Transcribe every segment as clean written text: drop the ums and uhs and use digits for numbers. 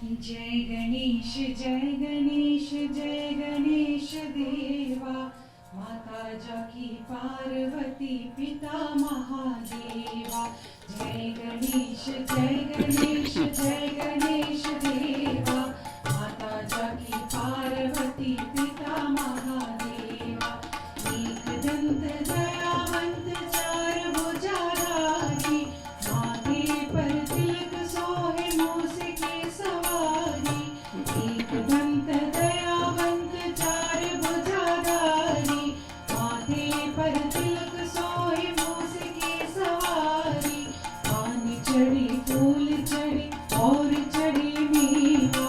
जय गणेश जय गणेश जय गणेश देवा, माता जाकी पार्वती पिता महादेवा। जय गणेश जय गणेश जय गणेश देवा, माता जाकी पार्वती पिता महादेवा। एक दंत दयावंत चार भुजाधारी, माथे पर तिलक सोहे मूस की सवारी। एक दंत दयावंत चार भुजाधारी, माथे पर तिलक सोहे मूस की सवारी। पान चढ़ी फूल चढ़ी और चढ़ी मेवा,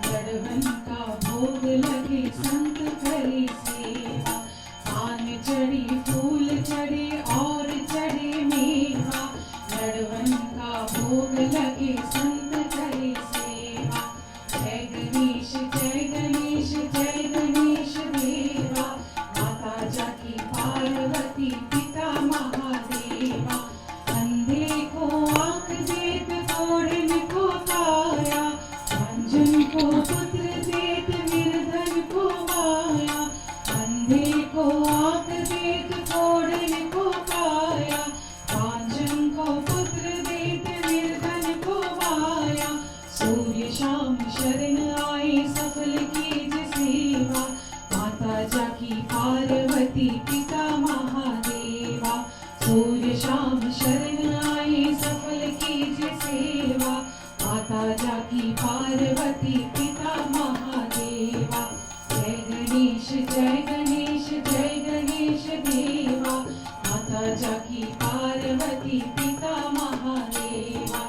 लड़वन का भोग लगे संत करे सेवा। पान चढ़ी फूल चढ़ी और चढ़ी मेवा, लड़वन का भोग लगे संत करे सेवा। जय गणेश जय गणेश जय गणेश देवा, माता जाकी पार्वती पिता महादेवा। अंधे को आँख देत कोढ़िन को काया, अंजन को पुत्र देत निर्धन को माया। अंधे को आँख देत कोढ़िन को काया, कांचन को पुत्र देत निर्धन को माया। सूर्य शाम शरण आए सफल कीज सेवा, माता जाकी पार्वती पिता महादेवा। सूर्य शाम शरण आए सफल कीज सेवा, माता जाकी पार्वती पिता महादेवा। जय गणेश जय गणेश जय गणेश देवा, माता जाकी पार्वती पिता महादेवा।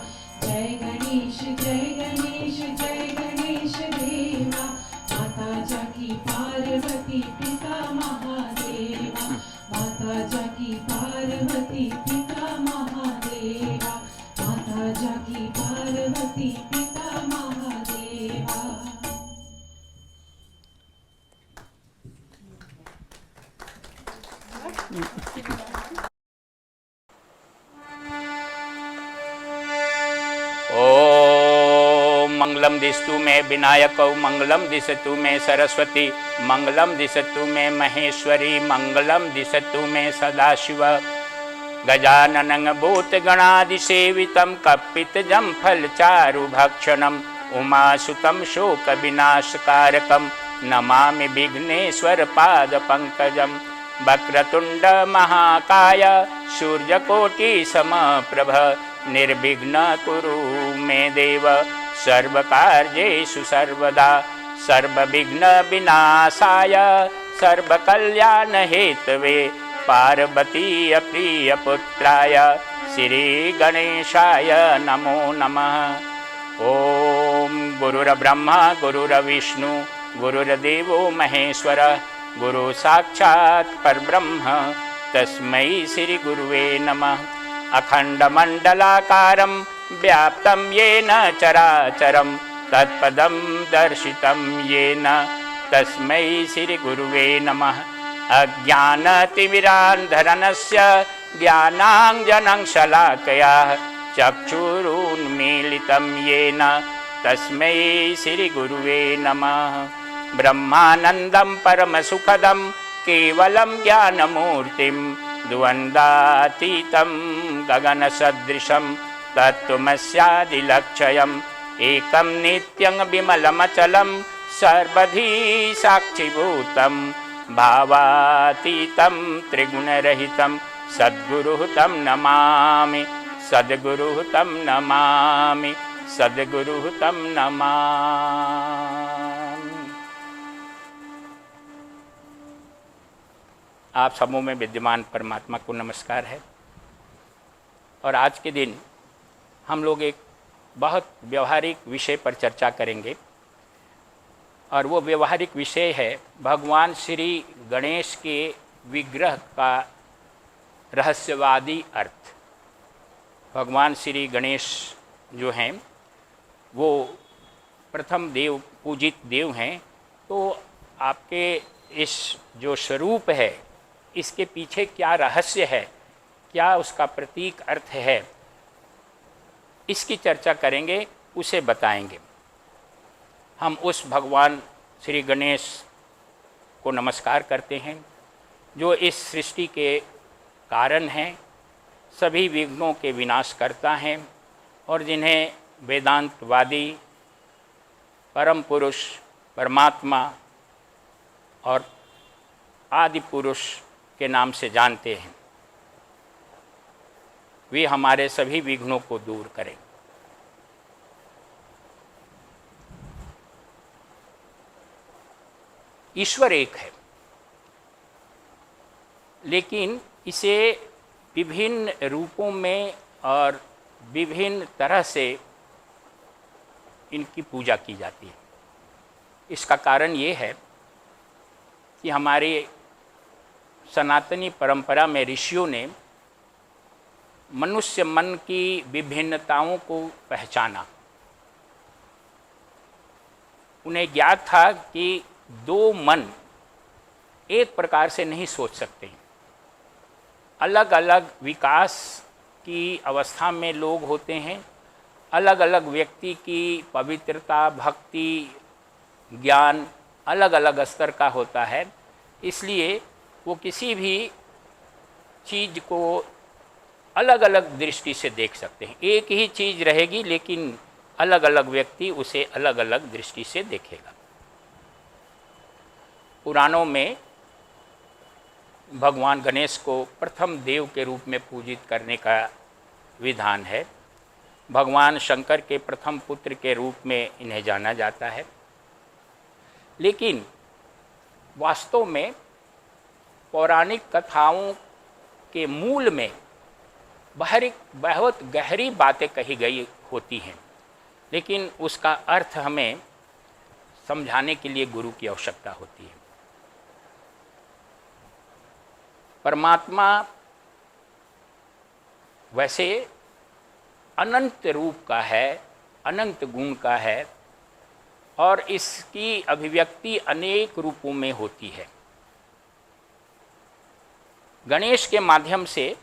जय गणेश जय गणेश जय गणेश देवा, माता जाकी पार्वती पिता महादेवा। माता जाकी पार्वती पिता महादेवा, माता जाकी पार्वती पिता महादेवा। ओम मंगलम दिस्तु मे विनायकौ, मंगलम दिशतु मे सरस्वती, मंगलम दिशतु मे महेश्वरी, मंगलम दिशतु मे सदाशिव। गजाननं भूतगणादिसेवितं कपितजं फलचारुभक्षणं, उमासुतं शोकविनाशकारकं नमामि विघ्नेश्वरपादपङ्कजं। वक्रतुण्ड महाकाय सूर्यकोटिसमप्रभ, निर्विघ्न कुरु मे देव सर्वकार्येषु सर्वदा। सर्वविघ्न विनाशाय सर्वकल्याण हेतवे, पार्वती प्रियपुत्राय श्री गणेशाय नमो नमः। ओम गुरुर्ब्रह्मा गुरुर्विष्णु गुरुर्देवो महेश्वर, गुरु साक्षात् परब्रह्म तस्मै श्री गुरुवे नमः। अखंडमंडलाकारं व्याप्तं येन चराचरं, तत्पदं दर्शितं येन तस्मै श्री गुरुवे नमः। अज्ञानतिमिरान्धरनस्य ज्ञानाञ्जनं शलाकया, चक्षुरुन्मीलितं येन तस्मै श्री गुरुवे नमः। ब्रह्मानन्दं परमसुखदं केवलं ज्ञानमूर्तिं, द्वन्द्वातीतं गगनसदृशं तत्त्वमस्यादिलक्ष्यम्। एकं नित्यं विमलमचलं सर्वधी साक्षिभूतं, भावातीतं त्रिगुणरहितं सद्गुरुः तं नमामि, सद्गुरुः तं नमामि, सद्गुरुः तं नमामि। आप समूह में विद्यमान परमात्मा को नमस्कार है। और आज के दिन हम लोग एक बहुत व्यवहारिक विषय पर चर्चा करेंगे, और वो व्यवहारिक विषय है भगवान श्री गणेश के विग्रह का रहस्यवादी अर्थ। भगवान श्री गणेश जो हैं वो प्रथम देव, पूजित देव हैं। तो आपके इस जो स्वरूप है, इसके पीछे क्या रहस्य है, क्या उसका प्रतीक अर्थ है, इसकी चर्चा करेंगे, उसे बताएंगे। हम उस भगवान श्री गणेश को नमस्कार करते हैं जो इस सृष्टि के कारण हैं, सभी विघ्नों के विनाश करता हैं और जिन्हें वेदांतवादी परम पुरुष परमात्मा और आदि पुरुष के नाम से जानते हैं। वे हमारे सभी विघ्नों को दूर करें। ईश्वर एक है, लेकिन इसे विभिन्न रूपों में और विभिन्न तरह से इनकी पूजा की जाती है। इसका कारण ये है कि हमारे सनातनी परंपरा में ऋषियों ने मनुष्य मन की विभिन्नताओं को पहचाना। उन्हें ज्ञात था कि दो मन एक प्रकार से नहीं सोच सकते। अलग अलग विकास की अवस्था में लोग होते हैं, अलग अलग व्यक्ति की पवित्रता, भक्ति, ज्ञान अलग अलग स्तर का होता है। इसलिए वो किसी भी चीज़ को अलग अलग दृष्टि से देख सकते हैं। एक ही चीज़ रहेगी लेकिन अलग अलग व्यक्ति उसे अलग अलग दृष्टि से देखेगा। पुराणों में भगवान गणेश को प्रथम देव के रूप में पूजित करने का विधान है। भगवान शंकर के प्रथम पुत्र के रूप में इन्हें जाना जाता है। लेकिन वास्तव में पौराणिक कथाओं के मूल में बहुत गहरी बातें कही गई होती हैं, लेकिन उसका अर्थ हमें समझाने के लिए गुरु की आवश्यकता होती है। परमात्मा वैसे अनंत रूप का है, अनंत गुण का है और इसकी अभिव्यक्ति अनेक रूपों में होती है। गणेश के माध्यम से,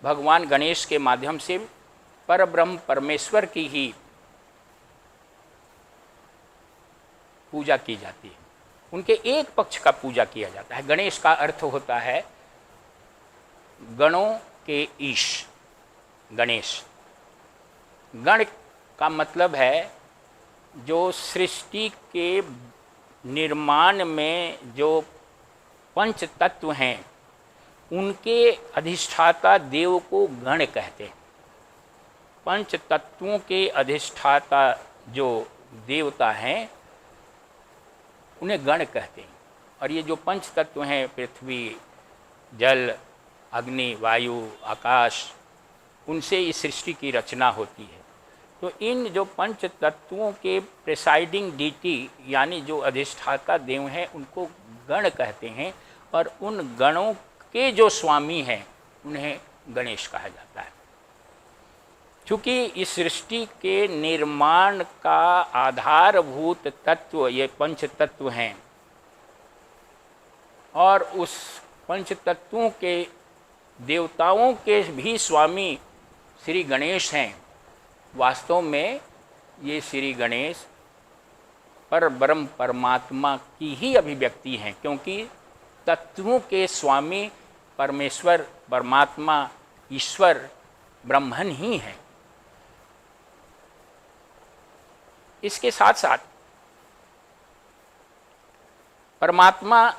भगवान गणेश के माध्यम से परब्रह्म परमेश्वर की ही पूजा की जाती है। उनके एक पक्ष का पूजा किया जाता है। गणेश का अर्थ होता है गणों के ईश। गणेश, गण का मतलब है जो सृष्टि के निर्माण में जो पंच तत्व हैं उनके अधिष्ठाता देव को गण कहते हैं। पंच तत्वों के अधिष्ठाता जो देवता हैं उन्हें गण कहते हैं। और ये जो पंच तत्व हैं, पृथ्वी, जल, अग्नि, वायु, आकाश, उनसे इस सृष्टि की रचना होती है। तो इन जो पंच तत्वों के प्रिसाइडिंग डीटी यानी जो अधिष्ठाता देव हैं उनको गण कहते हैं और उन गणों के जो स्वामी हैं उन्हें गणेश कहा जाता है। क्योंकि इस सृष्टि के निर्माण का आधारभूत तत्व ये पंच तत्व हैं और उस पंच तत्वों के देवताओं के भी स्वामी श्री गणेश हैं। वास्तव में ये श्री गणेश परब्रह्म परमात्मा की ही अभिव्यक्ति हैं, क्योंकि तत्वों के स्वामी परमेश्वर, परमात्मा, ईश्वर ब्रह्मन ही हैं। इसके साथ साथ परमात्मा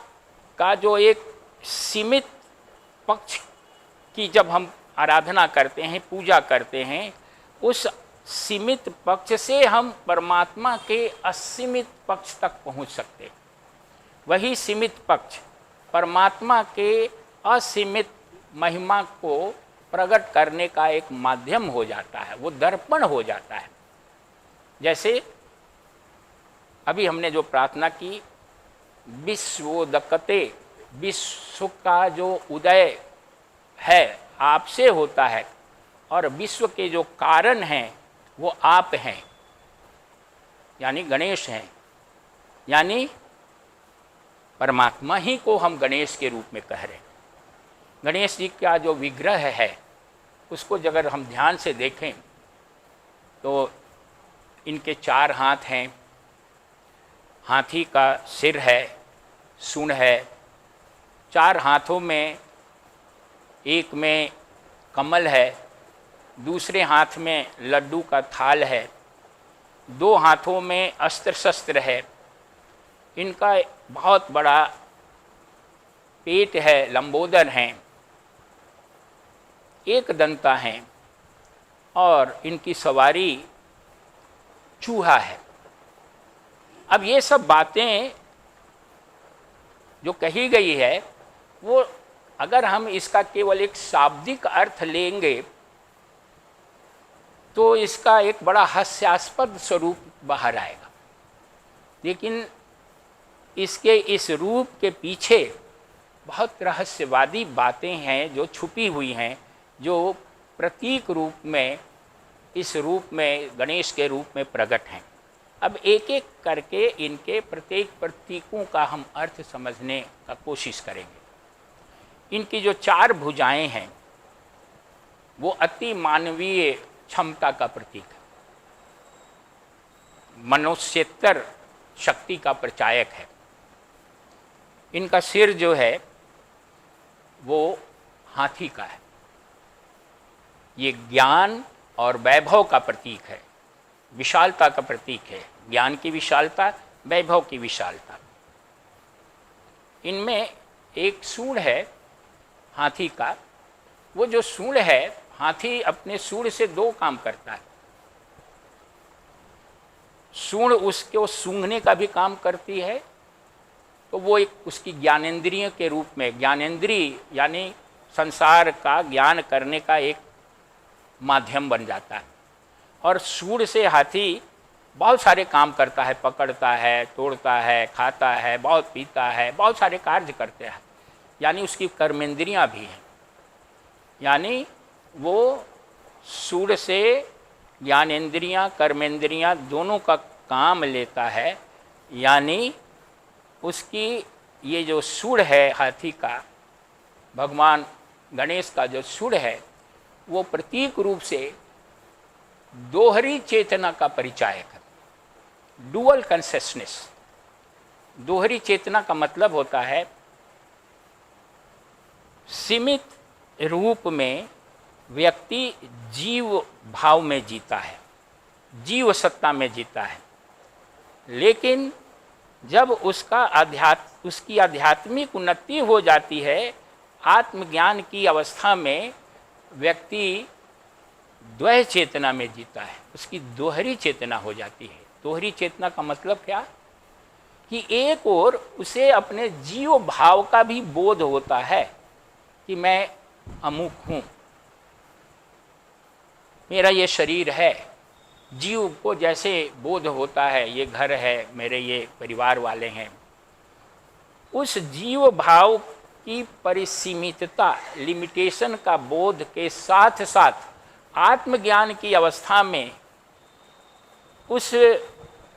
का जो एक सीमित पक्ष की जब हम आराधना करते हैं, पूजा करते हैं, उस सीमित पक्ष से हम परमात्मा के असीमित पक्ष तक पहुंच सकते हैं। वही सीमित पक्ष परमात्मा के असीमित महिमा को प्रकट करने का एक माध्यम हो जाता है, वो दर्पण हो जाता है। जैसे अभी हमने जो प्रार्थना की, विश्वोदकते, विश्व का जो उदय है आपसे होता है और विश्व के जो कारण हैं वो आप हैं, यानी गणेश हैं, यानी परमात्मा ही को हम गणेश के रूप में कह रहे हैं। गणेश जी का जो विग्रह है उसको अगर हम ध्यान से देखें तो इनके 4 हाथ हैं, हाथी का सिर है, सूंड है, 4 हाथों में एक में कमल है, दूसरे हाथ में लड्डू का थाल है, 2 हाथों में अस्त्र शस्त्र है, इनका बहुत बड़ा पेट है, लंबोदर हैं, एक दंता हैं और इनकी सवारी चूहा है। अब ये सब बातें जो कही गई है वो अगर हम इसका केवल एक शाब्दिक अर्थ लेंगे तो इसका एक बड़ा हास्यास्पद स्वरूप बाहर आएगा, लेकिन इसके इस रूप के पीछे बहुत रहस्यवादी बातें हैं जो छुपी हुई हैं, जो प्रतीक रूप में इस रूप में गणेश के रूप में प्रकट हैं। अब एक एक करके इनके प्रत्येक प्रतीकों का हम अर्थ समझने का कोशिश करेंगे। इनकी जो 4 भुजाएं हैं वो अति मानवीय क्षमता का प्रतीक है, मनुष्येतर शक्ति का प्रचायक है। इनका सिर जो है वो हाथी का है, ये ज्ञान और वैभव का प्रतीक है, विशालता का प्रतीक है, ज्ञान की विशालता, वैभव की विशालता। इनमें एक सूंड है हाथी का, वो जो सूंड है, हाथी अपने सूंड से 2 काम करता है। सूंड उसको सूंघने का भी काम करती है, तो वो एक उसकी ज्ञानेंद्रिय के रूप में, ज्ञानेंद्रिय यानी संसार का ज्ञान करने का एक माध्यम बन जाता है। और सूंड से हाथी बहुत सारे काम करता है, पकड़ता है, तोड़ता है, खाता है, बहुत पीता है, बहुत सारे कार्य करते हैं, यानी उसकी कर्मेंद्रियां भी हैं। यानी वो सूंड से ज्ञानेंद्रियां, कर्मेंद्रियां दोनों का काम लेता है। यानी उसकी ये जो सूंड है हाथी का, भगवान गणेश का जो सूंड है, वो प्रतीक रूप से दोहरी चेतना का परिचायक है, डुअल कॉन्शियसनेस। दोहरी चेतना का मतलब होता है सीमित रूप में व्यक्ति जीव भाव में जीता है, जीव सत्ता में जीता है, लेकिन जब उसकी आध्यात्मिक उन्नति हो जाती है, आत्मज्ञान की अवस्था में व्यक्ति द्वय चेतना में जीता है, उसकी दोहरी चेतना हो जाती है। दोहरी चेतना का मतलब क्या कि एक ओर उसे अपने जीव भाव का भी बोध होता है कि मैं अमुक हूँ, मेरा ये शरीर है। जीव को जैसे बोध होता है ये घर है, मेरे ये परिवार वाले हैं, उस जीव भाव की परिसीमितता, लिमिटेशन का बोध के साथ साथ आत्मज्ञान की अवस्था में उस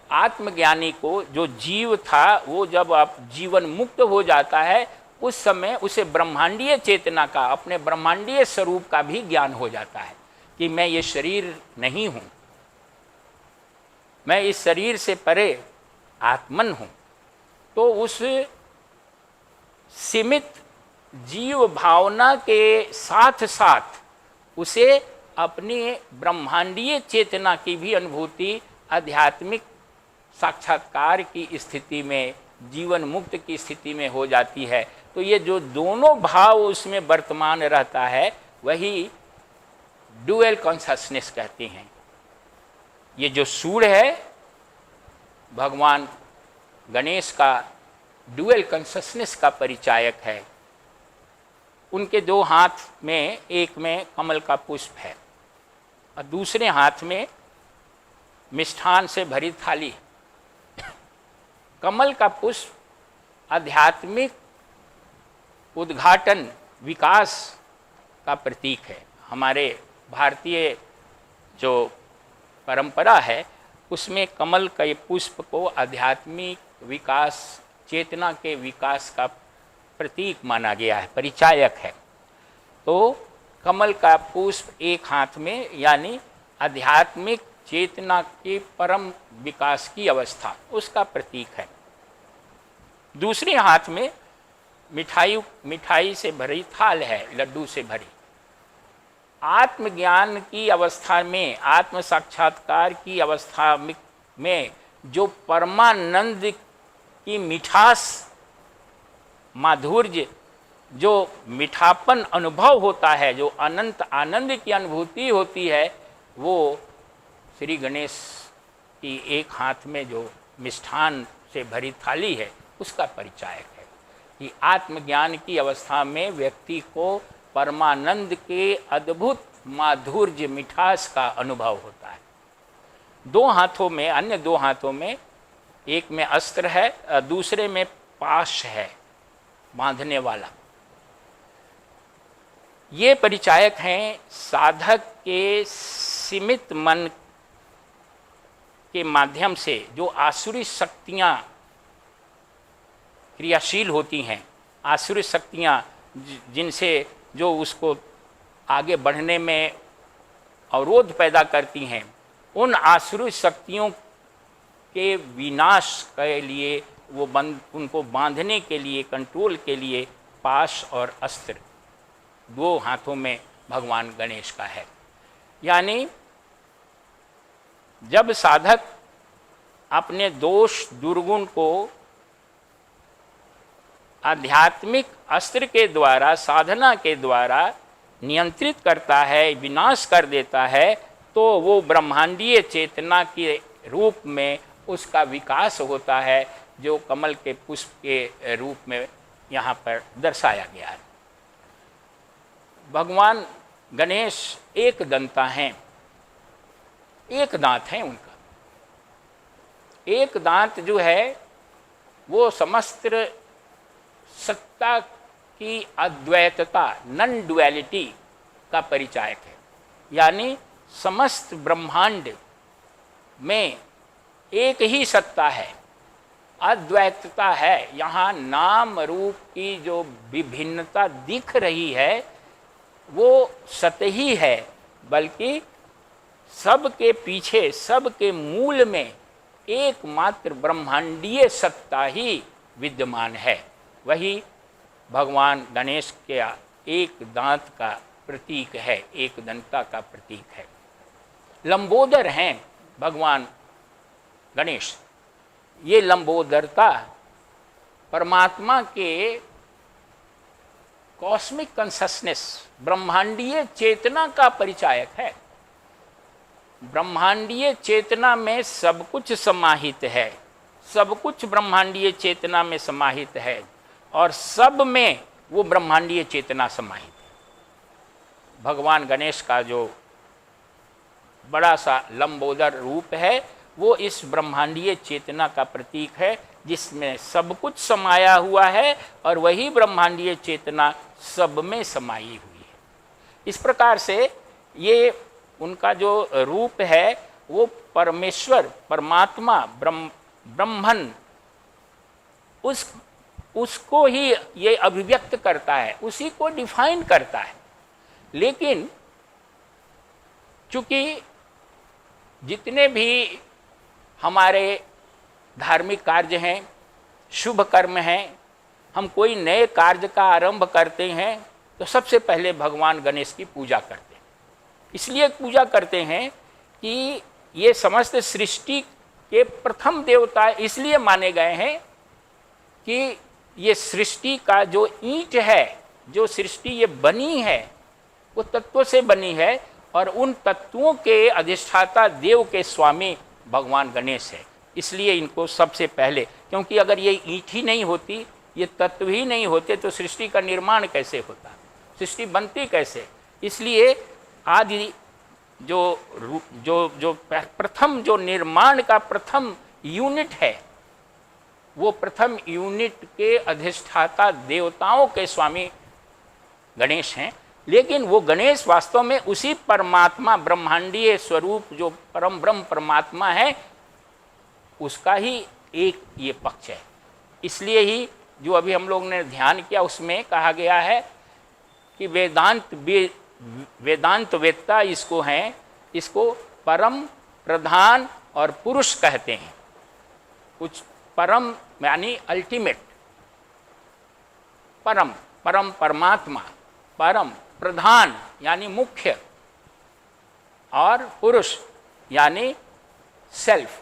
आत्मज्ञानी को, जो जीव था, वो जब आप जीवन मुक्त हो जाता है, उस समय उसे ब्रह्मांडीय चेतना का, अपने ब्रह्मांडीय स्वरूप का भी ज्ञान हो जाता है कि मैं ये शरीर नहीं हूँ, मैं इस शरीर से परे आत्मन हूँ। तो उस सीमित जीव भावना के साथ साथ उसे अपनी ब्रह्मांडीय चेतना की भी अनुभूति, आध्यात्मिक साक्षात्कार की स्थिति में, जीवन मुक्त की स्थिति में हो जाती है। तो ये जो दोनों भाव उसमें वर्तमान रहता है, वही डुअल कॉन्शसनेस कहते हैं। ये जो सूंड है भगवान गणेश का डुअल कॉन्शसनेस का परिचायक है। उनके 2 हाथ में, एक में कमल का पुष्प है और दूसरे हाथ में मिष्ठान से भरी थाली। कमल का पुष्प आध्यात्मिक उद्घाटन, विकास का प्रतीक है। हमारे भारतीय जो परंपरा है उसमें कमल के पुष्प को आध्यात्मिक विकास, चेतना के विकास का प्रतीक माना गया है, परिचायक है। तो कमल का पुष्प एक हाथ में, यानी आध्यात्मिक चेतना के परम विकास की अवस्था, उसका प्रतीक है। दूसरे हाथ में मिठाई से भरी थाल है, लड्डू से भरी। आत्मज्ञान की अवस्था में, आत्म साक्षात्कार की अवस्था में जो परमानंद की मिठास, माधुर्य, जो मीठापन अनुभव होता है, जो अनंत आनंद की अनुभूति होती है, वो श्री गणेश की एक हाथ में जो मिष्ठान से भरी थाली है उसका परिचायक है कि आत्मज्ञान की अवस्था में व्यक्ति को परमानंद के अद्भुत माधुर्य मिठास का अनुभव होता है। दो हाथों में, अन्य दो हाथों में, एक में अस्त्र है, दूसरे में पाश है बांधने वाला। ये परिचायक हैं साधक के सीमित मन के माध्यम से जो आसुरी शक्तियाँ क्रियाशील होती हैं, आसुरी शक्तियाँ जिनसे जो उसको आगे बढ़ने में अवरोध पैदा करती हैं, उन आसुरी शक्तियों के विनाश के लिए वो उनको बांधने के लिए, कंट्रोल के लिए पाश और अस्त्र दो हाथों में भगवान गणेश का है। यानी जब साधक अपने दोष दुर्गुण को आध्यात्मिक अस्त्र के द्वारा, साधना के द्वारा नियंत्रित करता है, विनाश कर देता है, तो वो ब्रह्मांडीय चेतना के रूप में उसका विकास होता है, जो कमल के पुष्प के रूप में यहाँ पर दर्शाया गया है। भगवान गणेश एक दंता हैं, एक दांत है उनका। एक दांत जो है वो समस्त सत्ता की अद्वैतता, नॉन डुअलिटी का परिचायक है। यानी समस्त ब्रह्मांड में एक ही सत्ता है, अद्वैतता है। यहाँ नाम रूप की जो विभिन्नता दिख रही है वो सतही है, बल्कि सबके पीछे, सबके मूल में एकमात्र ब्रह्मांडीय सत्ता ही विद्यमान है। वही भगवान गणेश के एक दांत का प्रतीक है, एक दंता का प्रतीक है। लंबोदर हैं भगवान गणेश। ये लंबोदरता परमात्मा के कॉस्मिक कॉन्शसनेस, ब्रह्मांडीय चेतना का परिचायक है। ब्रह्मांडीय चेतना में सब कुछ समाहित है, सब कुछ ब्रह्मांडीय चेतना में समाहित है, और सब में वो ब्रह्मांडीय चेतना समाहित है। भगवान गणेश का जो बड़ा सा लंबोदर रूप है वो इस ब्रह्मांडीय चेतना का प्रतीक है, जिसमें सब कुछ समाया हुआ है और वही ब्रह्मांडीय चेतना सब में समाई हुई है। इस प्रकार से ये उनका जो रूप है वो परमेश्वर, परमात्मा, ब्रह्मन, उसको ही ये अभिव्यक्त करता है, उसी को डिफाइन करता है। लेकिन चूंकि जितने भी हमारे धार्मिक कार्य हैं, शुभ कर्म हैं, हम कोई नए कार्य का आरंभ करते हैं तो सबसे पहले भगवान गणेश की पूजा करते हैं। इसलिए पूजा करते हैं कि ये समस्त सृष्टि के प्रथम देवता इसलिए माने गए हैं कि ये सृष्टि का जो ईंट है, जो सृष्टि ये बनी है, वो तत्वों से बनी है, और उन तत्वों के अधिष्ठाता देव के स्वामी भगवान गणेश है। इसलिए इनको सबसे पहले, क्योंकि अगर ये ईंट ही नहीं होती, ये तत्व ही नहीं होते, तो सृष्टि का निर्माण कैसे होता, सृष्टि बनती कैसे। इसलिए आदि जो प्रथम जो निर्माण का प्रथम यूनिट है, वो प्रथम यूनिट के अधिष्ठाता देवताओं के स्वामी गणेश हैं। लेकिन वो गणेश वास्तव में उसी परमात्मा, ब्रह्मांडीय स्वरूप जो परम ब्रह्म परमात्मा है, उसका ही एक ये पक्ष है। इसलिए ही जो अभी हम लोग ने ध्यान किया उसमें कहा गया है कि वेदांत वेत्ता इसको हैं, इसको परम प्रधान और पुरुष कहते हैं। कुछ परम यानी अल्टीमेट, परम परम परमात्मा, परम प्रधान यानी मुख्य, और पुरुष यानी सेल्फ।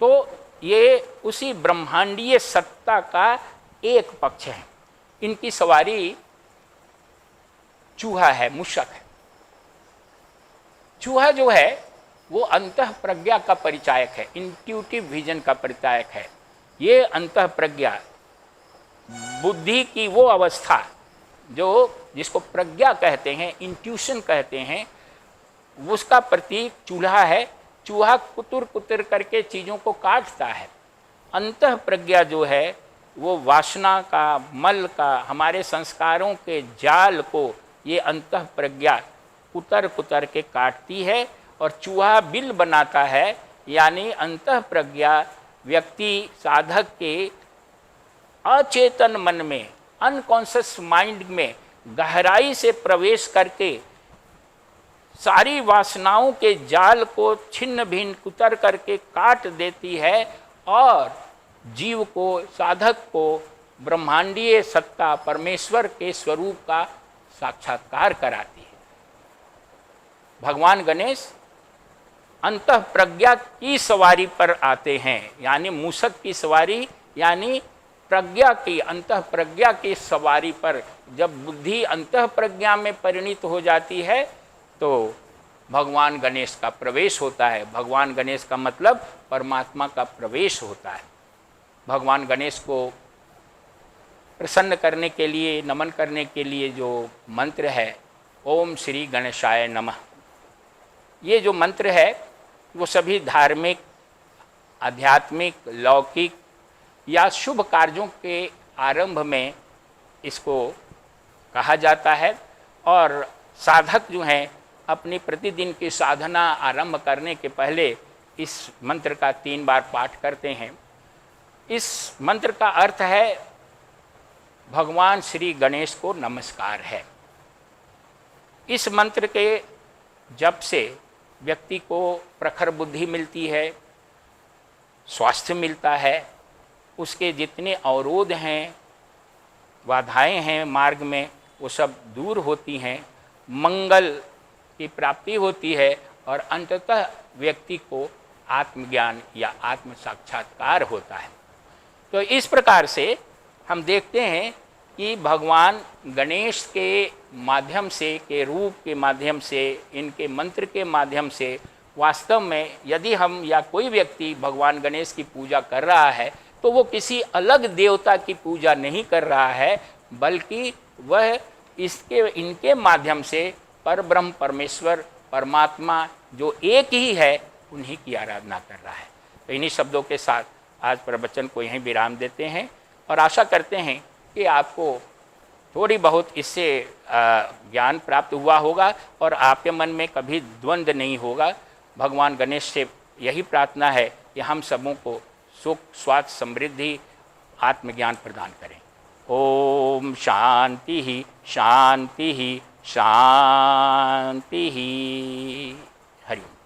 तो ये उसी ब्रह्मांडीय सत्ता का एक पक्ष है। इनकी सवारी चूहा है, मूषक है। चूहा जो है वो अंतः प्रज्ञा का परिचायक है, इंट्यूटिव विजन का परिचायक है। ये अंतः प्रज्ञा, बुद्धि की वो अवस्था जिसको प्रज्ञा कहते हैं, इंट्यूशन कहते हैं, उसका प्रतीक चूल्हा है। चूहा कुतर कुतर करके चीज़ों को काटता है। अंतः प्रज्ञा जो है वो वासना का, मल का, हमारे संस्कारों के जाल को ये अंतः प्रज्ञा कुतर कुतर के काटती है और चूहा बिल बनाता है। यानी अंतः प्रज्ञा व्यक्ति साधक के अचेतन मन में, अनकॉन्शियस माइंड में गहराई से प्रवेश करके सारी वासनाओं के जाल को छिन्न भिन्न कुतर करके काट देती है और जीव को, साधक को ब्रह्मांडीय सत्ता परमेश्वर के स्वरूप का साक्षात्कार कराती है। भगवान गणेश अंतः प्रज्ञा की सवारी पर आते हैं, यानी मूषक की सवारी, यानी प्रज्ञा की, अंतः प्रज्ञा की सवारी पर जब बुद्धि अंतः प्रज्ञा में परिणित हो जाती है तो भगवान गणेश का प्रवेश होता है। भगवान गणेश का मतलब परमात्मा का प्रवेश होता है। भगवान गणेश को प्रसन्न करने के लिए, नमन करने के लिए जो मंत्र है, ओम श्री गणेशाय नमः, ये जो मंत्र है वो सभी धार्मिक, आध्यात्मिक, लौकिक या शुभ कार्यों के आरंभ में इसको कहा जाता है। और साधक जो हैं अपनी प्रतिदिन की साधना आरंभ करने के पहले इस मंत्र का 3 बार पाठ करते हैं। इस मंत्र का अर्थ है भगवान श्री गणेश को नमस्कार है। इस मंत्र के जप से व्यक्ति को प्रखर बुद्धि मिलती है, स्वास्थ्य मिलता है, उसके जितने अवरोध हैं, बाधाएं हैं मार्ग में, वो सब दूर होती हैं, मंगल की प्राप्ति होती है और अंततः व्यक्ति को आत्मज्ञान या आत्म साक्षात्कार होता है। तो इस प्रकार से हम देखते हैं कि भगवान गणेश के माध्यम से, के रूप के माध्यम से, इनके मंत्र के माध्यम से वास्तव में यदि हम या कोई व्यक्ति भगवान गणेश की पूजा कर रहा है तो वो किसी अलग देवता की पूजा नहीं कर रहा है, बल्कि वह इनके माध्यम से परब्रह्म परमेश्वर परमात्मा जो एक ही है उन्हीं की आराधना कर रहा है। तो इन्हीं शब्दों के साथ आज प्रवचन को यहीं विराम देते हैं और आशा करते हैं कि आपको थोड़ी बहुत इससे ज्ञान प्राप्त हुआ होगा और आपके मन में कभी द्वंद्व नहीं होगा। भगवान गणेश से यही प्रार्थना है कि हम सबों को सुख, स्वास्थ्य, समृद्धि, आत्मज्ञान प्रदान करें। ओम शांति ही शांति ही शांति ही। हरि ओम।